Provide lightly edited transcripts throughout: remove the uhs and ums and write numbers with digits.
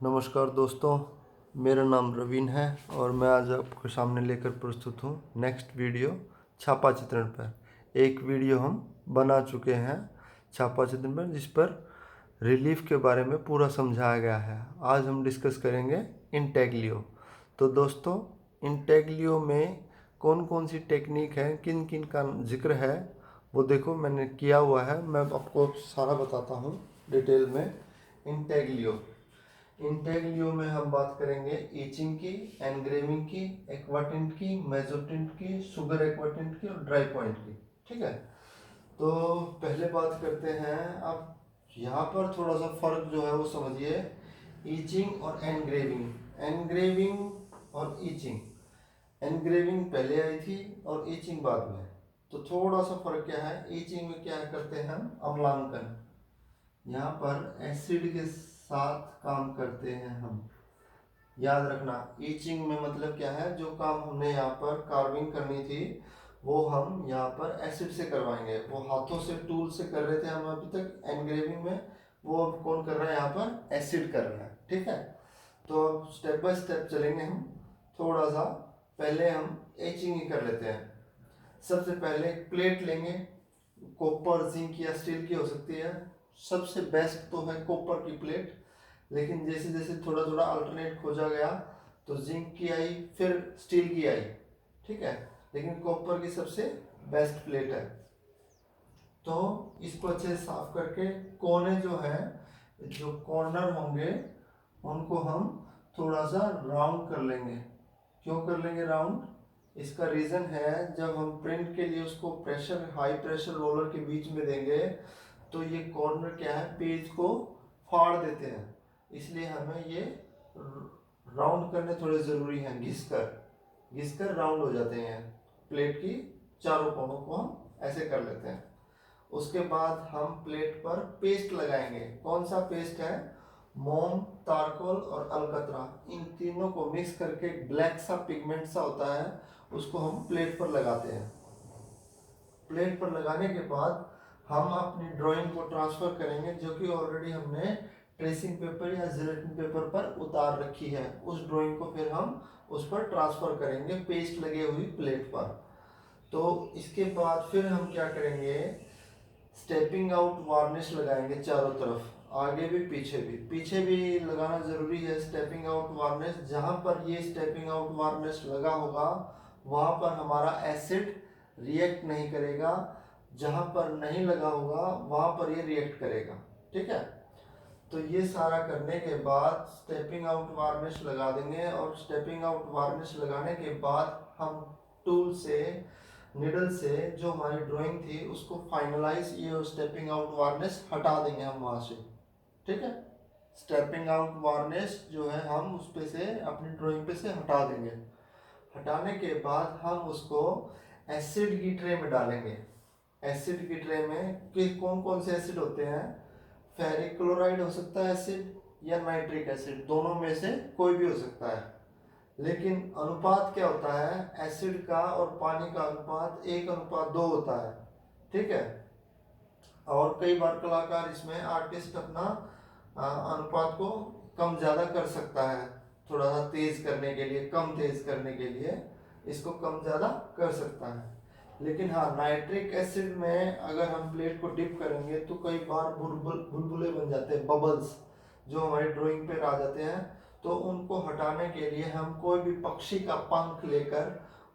नमस्कार दोस्तों, मेरा नाम रवीन है और मैं आज आपके सामने लेकर प्रस्तुत हूँ नेक्स्ट वीडियो छापा चित्रण पर। एक वीडियो हम बना चुके हैं छापा चित्रण पर, जिस पर रिलीफ के बारे में पूरा समझाया गया है। आज हम डिस्कस करेंगे इंटेग्लियो। तो दोस्तों, इंटेग्लियो में कौन कौन सी टेक्निक है, किन किन का जिक्र है, वो देखो मैंने किया हुआ है। मैं आपको सारा बताता हूँ डिटेल में। इंटेग्लियो में हम बात करेंगे ईचिंग की, एनग्रेविंग की, एक्वाटिंट की, मेजोटिंट की, शुगर एक्वाटिंट की और ड्राई पॉइंट की। ठीक है, तो पहले बात करते हैं। अब यहाँ पर थोड़ा सा फर्क जो है वो समझिए, ईचिंग और एनग्रेविंग। एनग्रेविंग और ईचिंग, एनग्रेविंग पहले आई थी और ईचिंग बाद में। तो थोड़ा सा फर्क क्या है, ईचिंग में क्या करते हैं हम, अम्लांकन। यहाँ पर एसिड के साथ काम करते हैं हम। याद रखना, ईचिंग में मतलब क्या है, जो काम हमने यहाँ पर कार्विंग करनी थी वो हम यहाँ पर एसिड से करवाएंगे। वो हाथों से, टूल से कर रहे थे हम अभी तक एनग्रेविंग में, वो अब कौन कर रहा है, यहाँ पर एसिड कर रहा है। ठीक है, तो अब स्टेप बाय स्टेप चलेंगे हम। थोड़ा सा पहले हम एचिंग ही कर लेते हैं। सबसे पहले प्लेट लेंगे, कॉपर, जिंक या स्टील की हो सकती है। सबसे बेस्ट तो है कॉपर की प्लेट, लेकिन जैसे जैसे थोड़ा थोड़ा अल्टरनेट खोजा गया तो जिंक की आई, फिर स्टील की आई। ठीक है, लेकिन कॉपर की सबसे बेस्ट प्लेट है। तो इसको अच्छे से साफ करके कोने जो है, जो कॉर्नर होंगे उनको हम थोड़ा सा राउंड कर लेंगे। क्यों कर लेंगे राउंड, इसका रीज़न है, जब हम प्रिंट के लिए उसको प्रेशर, हाई प्रेशर रोलर के बीच में देंगे तो ये कॉर्नर क्या है, पेज को फाड़ देते हैं। इसलिए हमें ये राउंड करने थोड़े ज़रूरी हैं। घिसकर घिसकर राउंड हो जाते हैं। प्लेट की चारों कोनों को हम ऐसे कर लेते हैं। उसके बाद हम प्लेट पर पेस्ट लगाएंगे। कौन सा पेस्ट है, मोम, तारकोल और अलकतरा, इन तीनों को मिक्स करके ब्लैक सा पिगमेंट सा होता है, उसको हम प्लेट पर लगाते हैं। प्लेट पर लगाने के बाद हम अपनी ड्राइंग को ट्रांसफर करेंगे, जो कि ऑलरेडी हमने ट्रेसिंग पेपर या जेलेटिन पेपर पर उतार रखी है। उस ड्राइंग को फिर हम उस पर ट्रांसफर करेंगे पेस्ट लगे हुई प्लेट पर। तो इसके बाद फिर हम क्या करेंगे, स्टेपिंग आउट वार्निश लगाएंगे चारों तरफ, आगे भी पीछे भी। पीछे भी लगाना जरूरी है स्टेपिंग आउट वार्निश। जहां पर ये स्टेपिंग आउट वार्निश लगा होगा वहां पर हमारा एसिड रिएक्ट नहीं करेगा, जहां पर नहीं लगा होगा वहां पर ये रिएक्ट करेगा। ठीक है, तो ये सारा करने के बाद स्टेपिंग आउट वार्निश लगा देंगे। और स्टेपिंग आउट वार्निश लगाने के बाद हम टूल से, निडल से जो हमारी ड्राइंग थी उसको फाइनलाइज, ये स्टेपिंग आउट वार्निश हटा देंगे हम वहां से। ठीक है, स्टेपिंग आउट वार्निश जो है हम उस पे से, अपनी ड्राइंग पे से हटा देंगे। हटाने के बाद हम उसको एसिड की ट्रे में डालेंगे। एसिड की ट्रे में कि कौन कौन से एसिड होते हैं, फेरिक क्लोराइड हो सकता है एसिड, या नाइट्रिक एसिड, दोनों में से कोई भी हो सकता है। लेकिन अनुपात क्या होता है, एसिड का और पानी का अनुपात 1:2 होता है। ठीक है, और कई बार कलाकार इसमें, आर्टिस्ट अपना अनुपात को कम ज़्यादा कर सकता है, थोड़ा सा तेज करने के लिए, कम तेज करने के लिए इसको कम ज़्यादा कर सकता है। लेकिन हाँ, नाइट्रिक एसिड में अगर हम प्लेट को डिप करेंगे तो कई बार बुलबुले बन जाते हैं, बबल्स जो हमारी ड्राइंग पे आ जाते हैं। तो उनको हटाने के लिए हम कोई भी पक्षी का पंख लेकर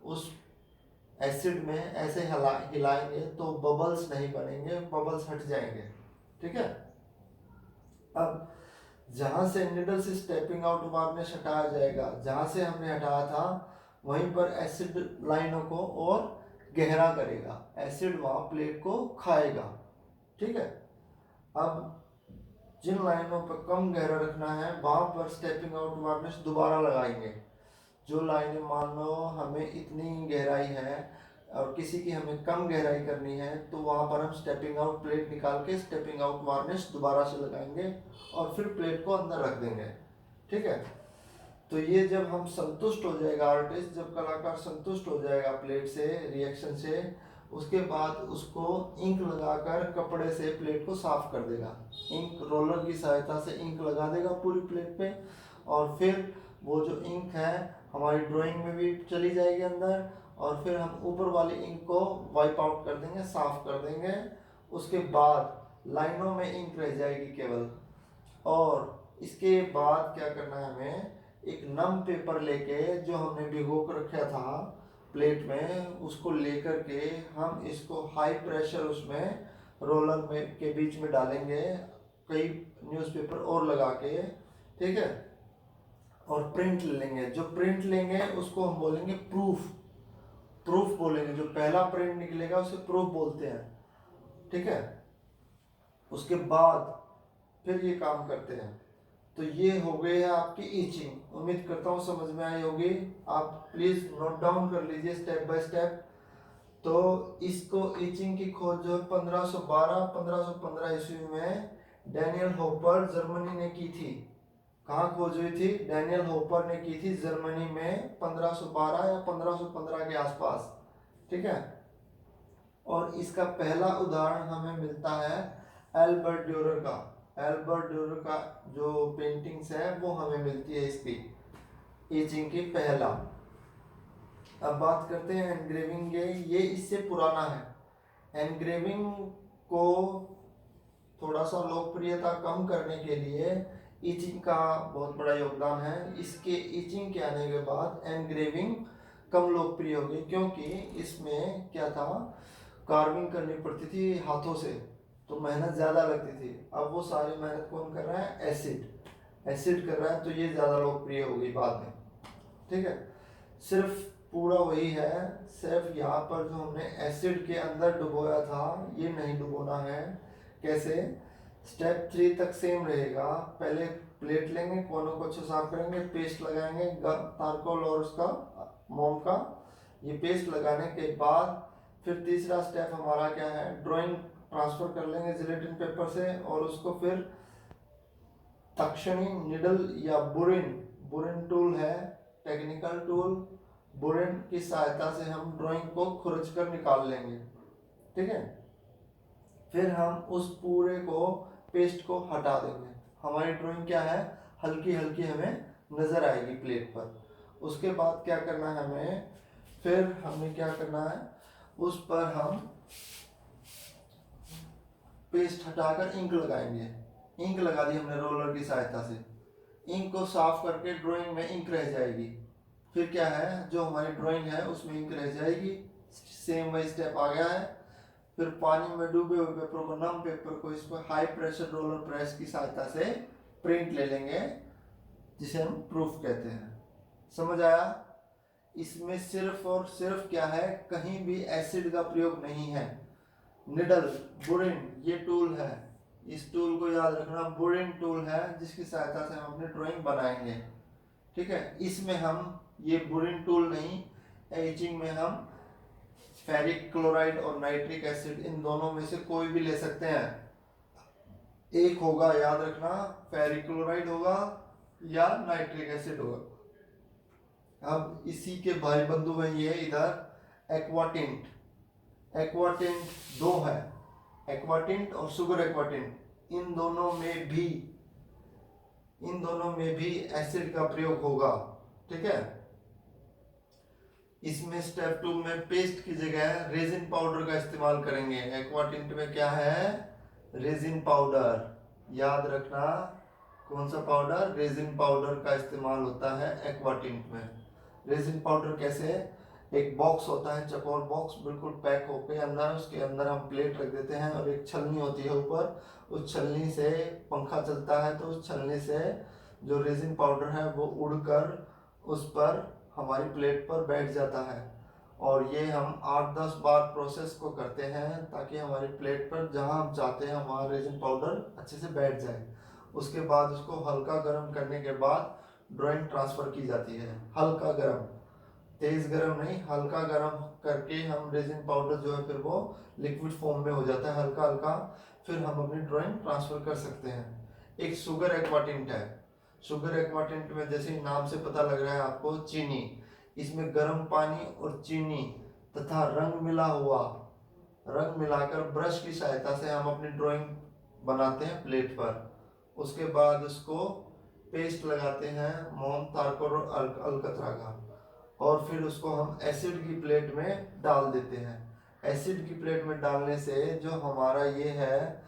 उस एसिड में ऐसे हिलाएंगे तो बबल्स नहीं बनेंगे, बबल्स हट जाएंगे। ठीक है, अब जहां से निडल से स्टेपिंग आउट वार्निश हटाया जाएगा, जहां से हमने हटाया था वहीं पर एसिड लाइनों को और गहरा करेगा। एसिड वहां प्लेट को खाएगा। ठीक है, अब जिन लाइनों पर कम गहरा रखना है वहां पर स्टेपिंग आउट वार्निश दोबारा लगाएंगे। जो लाइनें मान लो हमें इतनी गहराई है और किसी की हमें कम गहराई करनी है, तो वहां पर हम स्टेपिंग आउट प्लेट निकाल के स्टेपिंग आउट वार्निश दोबारा से लगाएंगे और फिर प्लेट को अंदर रख देंगे। ठीक है, तो ये जब हम संतुष्ट हो जाएगा, आर्टिस्ट, जब कलाकार संतुष्ट हो जाएगा प्लेट से, रिएक्शन से, उसके बाद उसको इंक लगाकर कपड़े से प्लेट को साफ कर देगा। इंक रोलर की सहायता से इंक लगा देगा पूरी प्लेट पे, और फिर वो जो इंक है हमारी ड्राइंग में भी चली जाएगी अंदर, और फिर हम ऊपर वाली इंक को वाइप आउट कर देंगे, साफ कर देंगे। उसके बाद लाइनों में इंक रह जाएगी केवल। और इसके बाद क्या करना है हमें, एक नम पेपर लेके जो हमने भिगो कर रखा था प्लेट में, उसको लेकर के हम इसको हाई प्रेशर उसमें रोलर में के बीच में डालेंगे, कई न्यूज़पेपर और लगा के, ठीक है। और प्रिंट लेंगे, जो प्रिंट लेंगे उसको हम बोलेंगे प्रूफ, प्रूफ बोलेंगे। जो पहला प्रिंट निकलेगा उसे प्रूफ बोलते हैं, ठीक है। उसके बाद फिर ये काम करते हैं। तो ये हो गए है आपकी ईचिंग। उम्मीद करता हूँ समझ में आई होगी। आप प्लीज नोट डाउन कर लीजिए स्टेप बाय स्टेप। तो इसको ईचिंग की खोज जो 1512-1515 ईस्वी में डैनियल हॉपर जर्मनी ने की थी। कहाँ खोज हुई थी? डैनियल हॉपर ने की थी जर्मनी में 1512 या 1515 के आसपास, ठीक है। और इसका पहला उदाहरण हमें मिलता है एल्बर्ट ड्यूरर का। एल्बर्ट ड्यूरर का जो पेंटिंग्स है वो हमें मिलती है इसकी एचिंग की पहला। अब बात करते हैं एनग्रेविंग के। ये इससे पुराना है। एनग्रेविंग को थोड़ा सा लोकप्रियता कम करने के लिए ईचिंग का बहुत बड़ा योगदान है। इसके ईचिंग के आने के बाद एनग्रेविंग कम लोकप्रिय हो गई, क्योंकि इसमें क्या था, कार्विंग करनी पड़ती थी हाथों से, तो मेहनत ज़्यादा लगती थी। अब वो सारी मेहनत कौन कर रहा है? एसिड कर रहा है, तो ये ज़्यादा लोकप्रिय हो गई बाद में, ठीक है। सिर्फ पूरा वही है, सिर्फ यहाँ पर जो हमने एसिड के अंदर डुबोया था ये नहीं डुबोना है। कैसे? स्टेप 3 तक सेम रहेगा। पहले प्लेट लेंगे, कोनों को अच्छे साफ करेंगे, पेस्ट लगाएंगे तारकोल और उसका मोम का, ये पेस्ट लगाने के बाद फिर तीसरा स्टेप हमारा क्या है, ड्राइंग ट्रांसफर कर लेंगे जिलेटिन पेपर से, और उसको फिर तक्षणी निडल या बुरिन टूल है, टेक्निकल टूल, बुरिन की सहायता से हम ड्राइंग को खुरच कर निकाल लेंगे, ठीक है। फिर हम उस पूरे को पेस्ट को हटा देंगे। हमारी ड्राइंग क्या है, हल्की हल्की हमें नजर आएगी प्लेट पर। उसके बाद क्या करना है हमें, फिर हमें क्या करना है, उस पर हम पेस्ट हटाकर इंक लगाएंगे। इंक लगा दी हमने रोलर की सहायता से, इंक को साफ करके ड्राइंग में इंक रह जाएगी। फिर क्या है, जो हमारी ड्राइंग है उसमें इंक रह जाएगी। सेम वही स्टेप आ गया है। फिर पानी में डूबे हुए पेपर को, नम पेपर को, इस पर हाई प्रेशर रोलर प्रेस की सहायता से प्रिंट ले लेंगे, जिसे हम प्रूफ कहते हैं। समझ आया? इसमें सिर्फ और सिर्फ क्या है, कहीं भी एसिड का प्रयोग नहीं है। निडल, बुरिन, ये टूल है, इस टूल को याद रखना, बुरिन टूल है, जिसकी सहायता से हम अपनी ड्राइंग बनाएंगे, ठीक है। इसमें हम ये बुरिन टूल नहीं, एचिंग में हम फेरिक क्लोराइड और नाइट्रिक एसिड, इन दोनों में से कोई भी ले सकते हैं। एक होगा, याद रखना, फेरिक क्लोराइड होगा या नाइट्रिक एसिड होगा। अब इसी के भाई बंधु हैं ये इधर एक्वाटिंट। एक्वाटिंट दो है, एक्वाटिंट और सुगर एक्वाटिंट। इन दोनों में भी एसिड का प्रयोग होगा, ठीक है। इसमें स्टेप 2 में पेस्ट की जगह रेजिन पाउडर का इस्तेमाल करेंगे। एक्वाटिंट में क्या है, रेजिन पाउडर, याद रखना। कौन सा पाउडर? रेजिन पाउडर का इस्तेमाल होता है एक्वाटिंट में। रेजिन पाउडर कैसे? एक बॉक्स होता है, चकोर बॉक्स, बिल्कुल पैक होके अंदर, उसके अंदर हम प्लेट रख देते हैं और एक छलनी होती है ऊपर, उस छलनी से पंखा चलता है, तो उस छलनी से जो रेजिन पाउडर है वो उड़कर उस पर हमारी प्लेट पर बैठ जाता है। और ये हम 8-10 बार प्रोसेस को करते हैं ताकि हमारी प्लेट पर जहां हम चाहते हैं वहां रेजिन पाउडर अच्छे से बैठ जाए। उसके बाद उसको हल्का गर्म करने के बाद ड्राइंग ट्रांसफर की जाती है। हल्का गर्म, तेज गर्म नहीं, हल्का गर्म करके हम रेजिन पाउडर जो है फिर वो लिक्विड फॉर्म में हो जाता है हल्का हल्का, फिर हम अपनी ड्राइंग ट्रांसफर कर सकते हैं। एक शुगर एक्वाटिंट है। शुगर एक्वाटिंट में जैसे नाम से पता लग रहा है आपको, चीनी। इसमें गर्म पानी और चीनी तथा रंग मिला हुआ रंग मिलाकर ब्रश की सहायता से हम अपनी ड्राइंग बनाते हैं प्लेट पर। उसके बाद उसको पेस्ट लगाते हैं मोम, तारकोल और अलकतरा का, और फिर उसको हम एसिड की प्लेट में डाल देते हैं। एसिड की प्लेट में डालने से जो हमारा ये है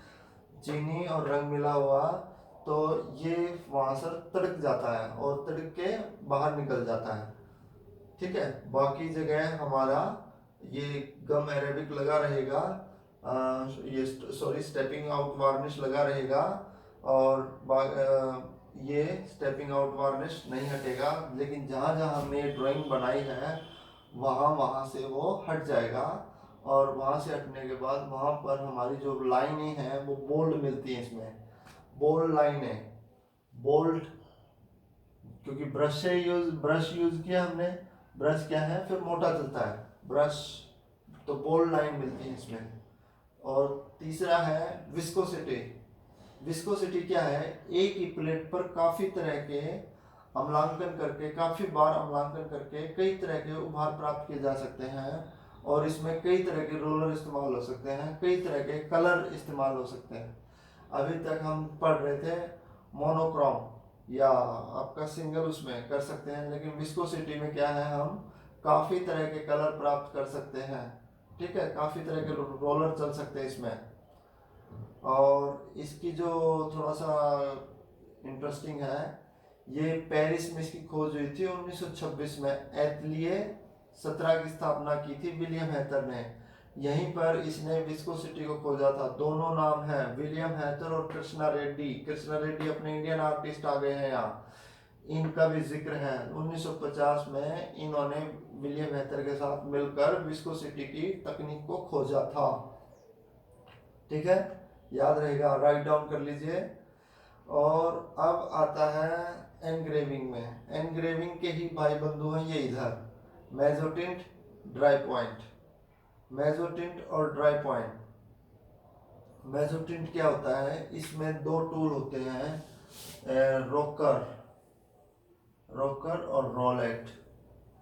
चीनी और रंग मिला हुआ, तो ये वहाँ से तड़क जाता है और तड़क के बाहर निकल जाता है। ठीक है, बाकी जगह हमारा ये गम अरेबिक लगा रहेगा, ये सॉरी स्टेपिंग आउट वार्निश लगा रहेगा, और ये स्टेपिंग आउट वार्निश नहीं हटेगा, लेकिन जहाँ जहाँ हमने ड्राइंग बनाई है वहाँ वहाँ से वो हट जाएगा। और वहाँ से हटने के बाद वहाँ पर हमारी जो लाइनें हैं वो बोल्ड मिलती हैं। इसमें बोल्ड लाइनें, बोल्ड, क्योंकि ब्रश यूज किया हमने, ब्रश क्या है फिर मोटा चलता है ब्रश, तो बोल्ड लाइन मिलती है इसमें। और तीसरा है विस्कोसिटी। विस्कोसिटी क्या है, एक ही प्लेट पर काफ़ी तरह के अम्लांकन करके, काफ़ी बार अम्लांकन करके कई तरह के उभार प्राप्त किए जा सकते हैं, और इसमें कई तरह के रोलर इस्तेमाल हो सकते हैं, कई तरह के कलर इस्तेमाल हो सकते हैं। अभी तक हम पढ़ रहे थे मोनोक्रोम या आपका सिंगल उसमें कर सकते हैं, लेकिन विस्कोसिटी में क्या है, हम काफ़ी तरह के कलर प्राप्त कर सकते हैं। ठीक है, काफ़ी तरह के रोलर चल सकते हैं इसमें। और इसकी जो थोड़ा सा इंटरेस्टिंग है, ये पेरिस में इसकी खोज हुई थी 1926 में। एटलिए 17 की स्थापना की थी विलियम हैथर ने। यहीं पर इसने विस्कोसिटी को खोजा था। दोनों नाम हैं, विलियम हैथर और कृष्णा रेड्डी। कृष्णा रेड्डी अपने इंडियन आर्टिस्ट आ गए हैं यहाँ, इनका भी जिक्र है। 1950 में इन्होंने विलियम हैथर के साथ मिलकर विस्कोसिटी की तकनीक को खोजा था। ठीक है, याद रहेगा, राइट डाउन कर लीजिए। और अब आता है एनग्रेविंग में। एनग्रेविंग के ही भाई बंधु हैं ये इधर, मेजोटिंट, ड्राई पॉइंट। मेजोटिंट और ड्राई पॉइंट। मेजोटिंट क्या होता है, इसमें दो टूल होते हैं, रोकर और रोलेट।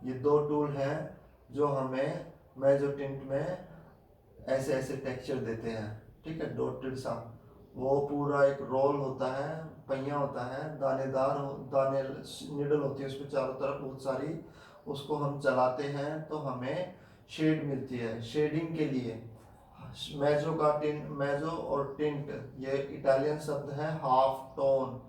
ये दो टूल हैं जो हमें मेजोटिंट में ऐसे ऐसे टेक्सचर देते हैं। ठीक है, डॉटेड सा, वो पूरा एक रोल होता है, पहिया होता है, दानेदार दाने निडल होती है उसमें चारों तरफ बहुत सारी, उसको हम चलाते हैं तो हमें शेड मिलती है। शेडिंग के लिए मेजो और टिंट, ये इटालियन शब्द है, हाफ टोन,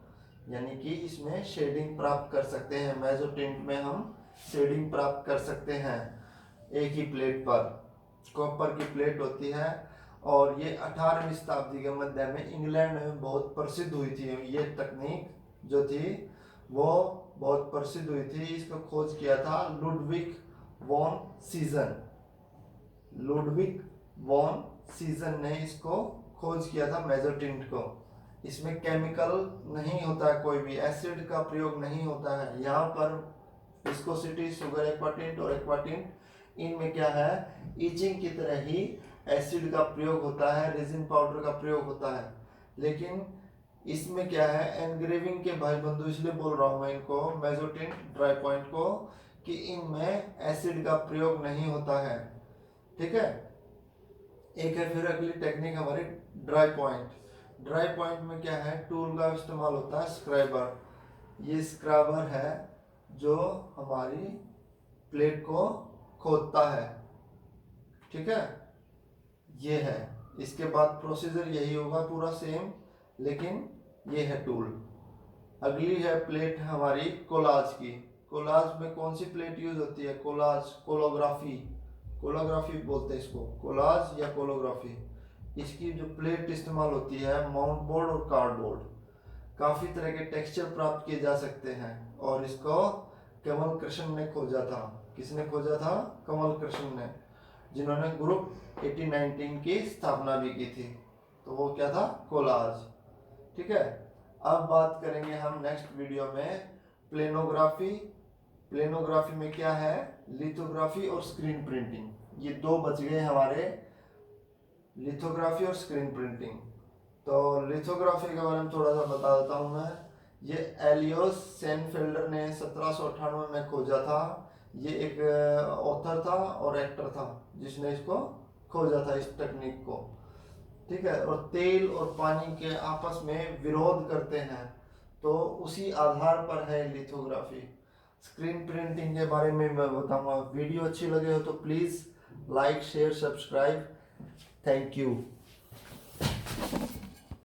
यानी कि इसमें शेडिंग प्राप्त कर सकते हैं। मेजो टिंट में हम शेडिंग प्राप्त कर सकते हैं। एक ही प्लेट पर कॉपर की प्लेट होती है, और ये 18वीं शताब्दी के मध्य में इंग्लैंड में बहुत प्रसिद्ध हुई थी। ये तकनीक जो थी वो बहुत प्रसिद्ध हुई थी। इसको खोज किया था Ludwig von Siegen. Ludwig von Siegen ने इसको खोज किया था मेजोटिंट को। इसमें केमिकल नहीं होता है, कोई भी एसिड का प्रयोग नहीं होता है। यहाँ पर विस्कोसिटी, शुगर एक्वाटिंट और एक्वाटिंट, इनमें क्या है, ईचिंग की तरह ही एसिड का प्रयोग होता है, रेजिन पाउडर का प्रयोग होता है। लेकिन इसमें क्या है, एनग्रेविंग के भाई बंधु इसलिए बोल रहा हूँ मैं इनको, मेजोटिंट, ड्राई पॉइंट को, कि इनमें एसिड का प्रयोग नहीं होता है। ठीक है, एक है फिर अगली टेक्निक हमारी ड्राई पॉइंट। ड्राई पॉइंट में क्या है, टूल का इस्तेमाल होता है, स्क्रैबर। ये स्क्रैबर है जो हमारी प्लेट को खोदता है। ठीक है, ये है। इसके बाद प्रोसीजर यही होगा पूरा सेम, लेकिन ये है टूल। अगली है प्लेट हमारी कोलाज की। कोलाज में कौन सी प्लेट यूज होती है, कोलाज, कोलोग्राफी, कोलोग्राफी बोलते हैं इसको, कोलाज या कोलोग्राफी। इसकी जो प्लेट इस्तेमाल होती है, माउंट बोर्ड और कार्डबोर्ड, काफ़ी तरह के टेक्सचर प्राप्त किए जा सकते हैं। और इसको कमल कृष्ण ने खोजा था। किसने खोजा था, कमल कृष्ण ने, जिन्होंने ग्रुप 1819 की स्थापना भी की थी। तो वो क्या था, कोलाज। ठीक है, अब बात करेंगे हम नेक्स्ट वीडियो में प्लेनोग्राफी। प्लेनोग्राफी में क्या है, लिथोग्राफी और स्क्रीन प्रिंटिंग। ये दो बच गए हमारे, लिथोग्राफी और स्क्रीन प्रिंटिंग। तो लिथोग्राफी के बारे में थोड़ा सा बता देता हूँ मैं। ये एलियोस सेनफेल्डर ने 1798 में खोजा था। ये एक ऑथर था और एक्टर था जिसने इसको खोजा था इस टेक्निक को, ठीक है। और तेल और पानी के आपस में विरोध करते हैं, तो उसी आधार पर है लिथोग्राफी। स्क्रीन प्रिंटिंग के बारे में मैं बताऊंगा। वीडियो अच्छी लगे हो तो please like share subscribe. Thank you.